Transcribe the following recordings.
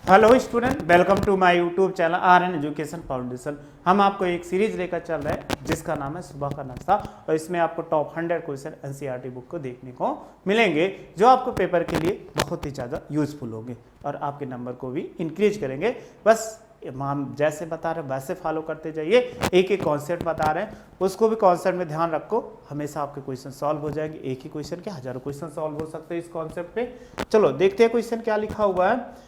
Hello student, welcome to my YouTube channel R N. Education foundation. हम आपको एक series लेकर चल रहे हैं जिसका नाम है सुबह का नाश्ता, और इसमें आपको टॉप 100 क्वेश्चन एनसीईआरटी बुक को देखने को मिलेंगे जो आपको पेपर के लिए बहुत ही ज़्यादा यूजफुल होंगे और आपके नंबर को भी इंक्रीज करेंगे। बस हम जैसे बता रहे हैं वैसे फॉलो करते जाइए। एक एक कॉन्सेप्ट बता रहे हैं, उसको भी कॉन्सेप्ट में ध्यान रखो, हमेशा आपके क्वेश्चन सॉल्व हो जाएंगे। एक ही क्वेश्चन के हजारों क्वेश्चन सॉल्व हो सकते हैं इस कॉन्सेप्ट पे। चलो देखते हैं क्वेश्चन क्या लिखा हुआ है।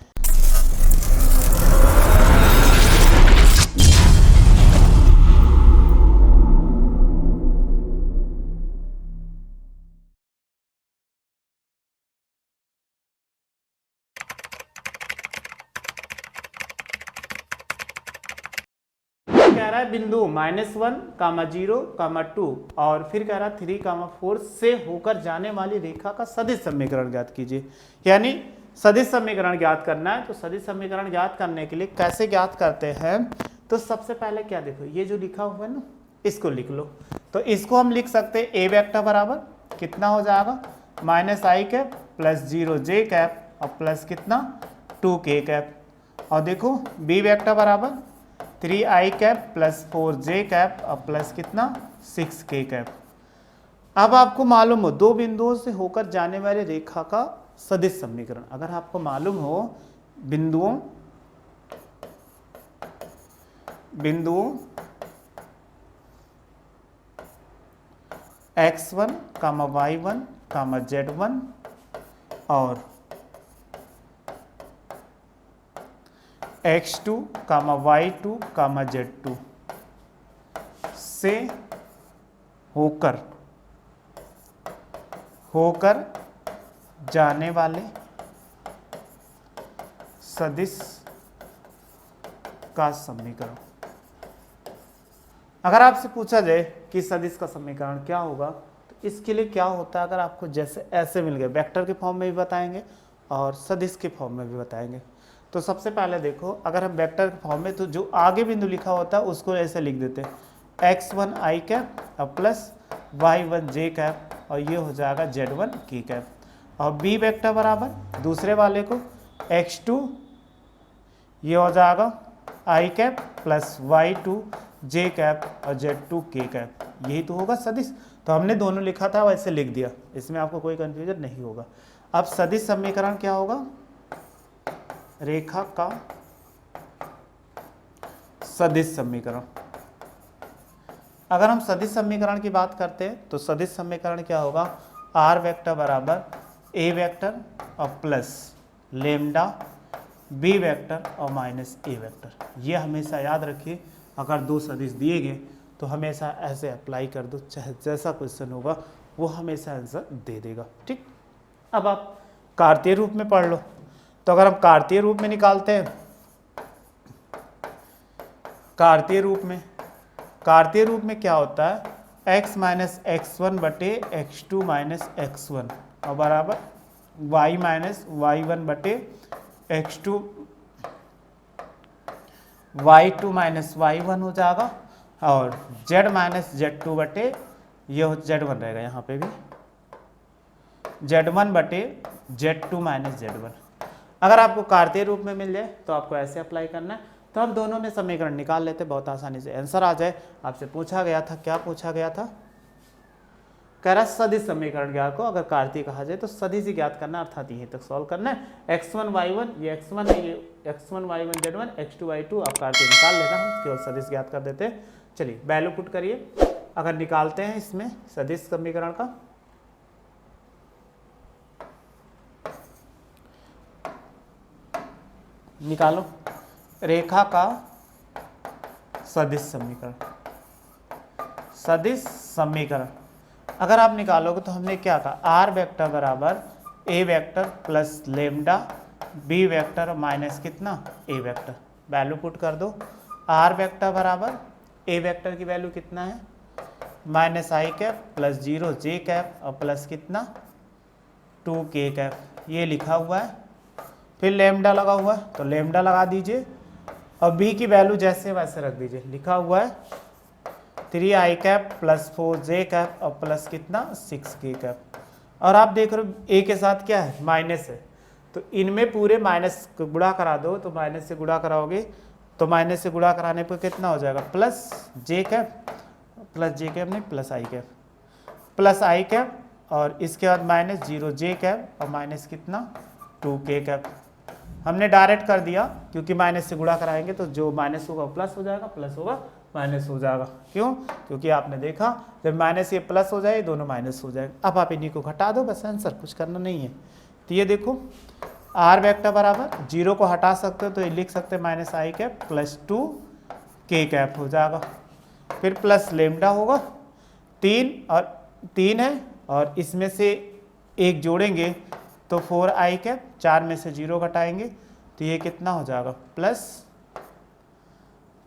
कह रहा है बिंदु -1, 0, 2 और फिर कह रहा है 3, 4 से होकर जाने वाली रेखा का सदिश समीकरण ज्ञात कीजिए। यानी सदिश समीकरण ज्ञात करना है। तो सदिश समीकरण ज्ञात करने के लिए कैसे ज्ञात करते हैं, तो सबसे पहले क्या देखो, ये जो लिखा हुआ है ना इसको लिख लो। तो इसको हम लिख सकते हैं ए वेक्टर बराबर कितना हो जाएगा -i cap plus 0j cap और प्लस कितना 2k कैप। और देखो बी वेक्टर बराबर 3i cap plus 4j cap और प्लस कितना 6k कैप। अब आपको मालूम हो दो बिंदुओं से होकर जाने वाली रेखा का सदिश समीकरण। अगर आपको मालूम हो बिंदुओं x1, y1, z1 और x2, y2, z2 से होकर जाने वाले सदिश का समीकरण। अगर आपसे पूछा जाए कि सदिश का समीकरण क्या होगा, तो इसके लिए क्या होता है, अगर आपको जैसे ऐसे मिल गए, वेक्टर के फॉर्म में भी बताएंगे और सदिश के फॉर्म में भी बताएंगे। तो सबसे पहले देखो, अगर हम वेक्टर के फॉर्म में, तो जो आगे बिंदु लिखा होता है उसको ऐसे लिख देते हैं x1 i कैप और प्लस y1 j कैप और ये हो जाएगा z1 k कैप। और b वेक्टर बराबर दूसरे वाले को x2 ये हो जाएगा i cap plus y2 j cap और z2 k कैप। यही तो होगा सदिश। तो हमने दोनों लिखा था वैसे लिख दिया, इसमें आपको कोई कंफ्यूजन नहीं होगा। अब सदिश समीकरण क्या होगा, रेखा का सदिश समीकरण। अगर हम सदिश समीकरण की बात करते हैं तो सदिश समीकरण क्या होगा, आर वेक्टर बराबर ए वेक्टर और प्लस लेमडा बी वेक्टर और माइनस ए वेक्टर। ये हमेशा याद रखिए, अगर दो सदिश दिए गए तो हमेशा ऐसे अप्लाई कर दो, चाहे जैसा क्वेश्चन होगा वो हमेशा आंसर दे देगा। ठीक, अब आप कार्तीय रूप में पढ़ लो। तो अगर हम कार्तीय रूप में निकालते हैं, कार्तीय रूप में क्या होता है, x माइनस x1 बटे x2 माइनस x1 और बराबर y माइनस y1 बटे x2 y2 माइनस y1 हो जाएगा और z माइनस z2 बटे ये z1 रहेगा, यहाँ पे भी z1 बटे z2 माइनस z1। अगर आपको कार्तीय रूप में मिल जाए तो आपको ऐसे अप्लाई करना है। तो हम दोनों में समीकरण निकाल लेते, बहुत आसानी से आंसर आ जाए। आपसे पूछा गया था, क्या पूछा गया था, कह रहा सदिश समीकरण ज्ञात को अगर कार्तीय कहा जाए तो सदिश ही ज्ञात करना, अर्थात यहीं तक सॉल्व करना है। x1 y1 ये x1 है, ये x1 y1 z1, x2 y2 आप कार्तीय निकाल लेना, हम केवल सदिश ज्ञात कर देते हैं। चलिए वैल्यू पुट करिए। अगर निकालते हैं इसमें सदिश समीकरण का, निकालो रेखा का सदिश समीकरण। अगर आप निकालोगे तो हमने क्या कहा, आर वेक्टर बराबर A vector plus lambda B vector minus कितना ए वेक्टर। वैल्यू पुट कर दो। आर वेक्टर बराबर ए वेक्टर की वैल्यू कितना है -i cap plus 0j cap और प्लस कितना 2k कैप, ये लिखा हुआ है। फिर लेमडा लगा हुआ है तो लेमडा लगा दीजिए और b की वैल्यू जैसे वैसे रख दीजिए। लिखा हुआ है 3i cap plus 4j cap और प्लस कितना 6k कैप। और आप देख रहे हो a के साथ क्या है, माइनस है, तो इनमें पूरे माइनस गुणा करा दो, तो माइनस से गुणा कराओगे तो माइनस से गुणा कराने पर कितना हो जाएगा, प्लस जे कैप, प्लस जे कैप नहीं प्लस आई कैप, प्लस आई कैप, और इसके बाद माइनस 0 जे कैप और माइनस कितना 2 के कैप। हमने डायरेक्ट कर दिया क्योंकि माइनस से गुणा कराएंगे तो जो माइनस होगा प्लस हो जाएगा, प्लस होगा माइनस हो जाएगा। क्यों? क्योंकि आपने देखा जब माइनस ये प्लस हो जाए दोनों माइनस हो जाएगा। अब आप इन्हीं को घटा दो, बस आंसर, कुछ करना नहीं है। तो ये देखो आर वेक्टर बराबर 0 को हटा सकते हो तो ये लिख सकते हैं माइनस आई कैप प्लस 2 के कैप हो जाएगा, फिर प्लस लेमडा होगा 3 है और इसमें से एक जोड़ेंगे तो 4 आई कैप, 4 में से 0 घटाएंगे तो ये कितना हो जाएगा प्लस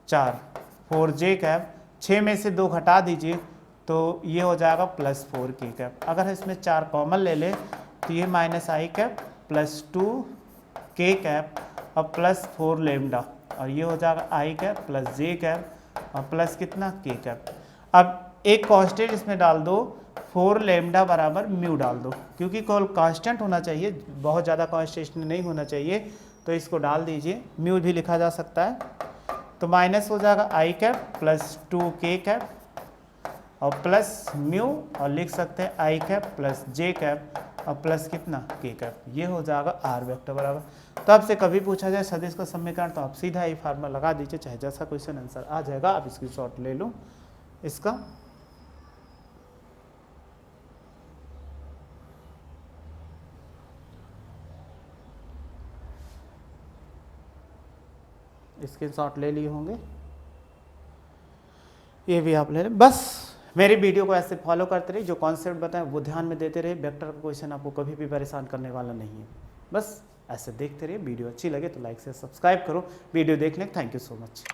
4, 4 जे कैप, 6 में से 2 घटा दीजिए तो ये हो जाएगा प्लस 4 के कैप। अगर इसमें 4 कॉमन ले ले तो ये माइनस आई कैप प्लस 2 के कैप और प्लस 4 लेमडा, और ये हो जाएगा आई कैप प्लस जे कैप और प्लस कितना के कैप। अब एक कांस्टेंट इसमें डाल दो, 4 लेमडा बराबर म्यू डाल दो, क्योंकि कॉल कांस्टेंट होना चाहिए, बहुत ज़्यादा कांस्टेंट नहीं होना चाहिए, तो इसको डाल दीजिए, म्यू भी लिखा जा सकता है। तो माइनस हो जाएगा आई कैप प्लस 2 के कैप और प्लस म्यू, और लिख सकते हैं आई कैप प्लस जे कैप और प्लस कितना के कैप। ये हो जाएगा आर वेक्टर बराबर। तो आपसे कभी पूछा जाए सदिश का समीकरण तो आप सीधा ये फार्मूला लगा दीजिए, चाहे जैसा क्वेश्चन आंसर आ जाएगा। आप इसकी शॉर्ट ले लो इसका, इसके शॉट ले लिए होंगे, ये भी आप ले लें। बस मेरी वीडियो को ऐसे फॉलो करते रहिए, जो कॉन्सेप्ट बताएं वो ध्यान में देते रहिए। वेक्टर का क्वेश्चन आपको कभी भी परेशान करने वाला नहीं है, बस ऐसे देखते रहिए। वीडियो अच्छी लगे तो लाइक से सब्सक्राइब करो। वीडियो देखने थैंक यू सो मच।